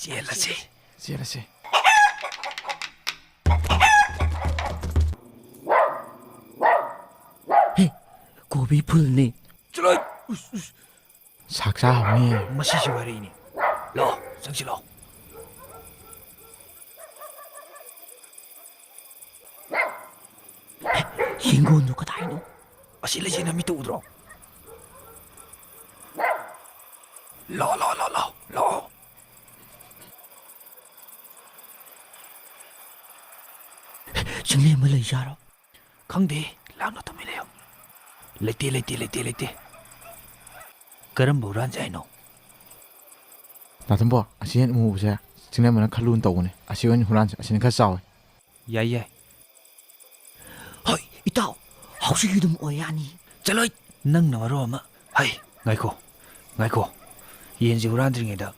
ꯆꯦꯜꯂꯁꯤ ꯆꯦꯜꯂꯁꯤ ꯍꯦ ꯀꯣꯕꯤ ꯐꯨꯜꯅꯤ ꯆꯠꯂꯣꯏ ꯁꯥꯛ ꯆꯥꯍꯧꯅꯤ ꯃꯁꯤꯁꯨ ꯋꯥꯔꯤꯅꯤ ꯂꯥꯛꯑꯣ ꯆꯪꯁꯤꯜꯂꯛꯑꯣ ꯌꯦꯡꯒꯣꯟꯗꯣ ꯀꯗꯥꯏꯅꯣ ꯑꯁꯤ ꯂꯩꯁꯤꯅ ꯃꯤꯠꯇ ꯎꯗ꯭ꯔꯣ ꯂꯥꯛꯑꯣ ꯂꯥꯛꯑꯣ ꯂꯥꯛꯑꯣ ꯂꯥꯛꯑꯣ ꯂꯥꯛꯑꯣ ꯆꯤꯡꯂꯦꯝꯕ ꯂꯩꯖꯥꯔꯣ ꯈꯪꯗꯦ ꯂꯥꯞꯅ ꯇꯨꯃꯤꯟ ꯂꯩꯌꯣ ꯂꯩꯇꯦ ꯂꯩꯇꯦ ꯂꯩꯇꯦ ꯂꯩꯇꯦ ꯀꯔꯝꯕ ꯍꯨꯔꯥꯟꯁꯦ ꯍꯥꯏꯅꯣ ꯅꯥꯇꯣꯝꯕꯣ ꯑꯁꯤ ꯍꯦꯛ ꯎꯕꯁꯦ ꯆꯤꯡꯂꯦꯝꯕꯅ ꯈꯜꯂꯨꯅ ꯇꯧꯕꯅꯦ ꯑꯁꯤ ꯑꯣꯏꯅ ꯍꯨꯔꯥꯟꯁꯦ ꯑꯁꯤꯅ ꯈꯔ ꯆꯥꯎꯋꯦ ꯌꯥꯏ ꯌꯥꯏ ꯍꯣꯏ ꯏꯇꯥꯎ ꯍꯧꯖꯤꯛ ꯑꯗꯨꯝ ꯑꯣꯏ ꯌꯥꯅꯤ ꯆꯠꯂꯣꯏ ꯅꯪꯅ ꯃꯔꯣ ꯑꯃ ꯍꯩ ꯉꯥꯏꯈꯣ ꯉꯥꯏꯈꯣ ꯌꯦꯟꯁꯤ ꯍꯨꯔꯥꯟꯗ꯭ꯔꯤꯉꯩꯗ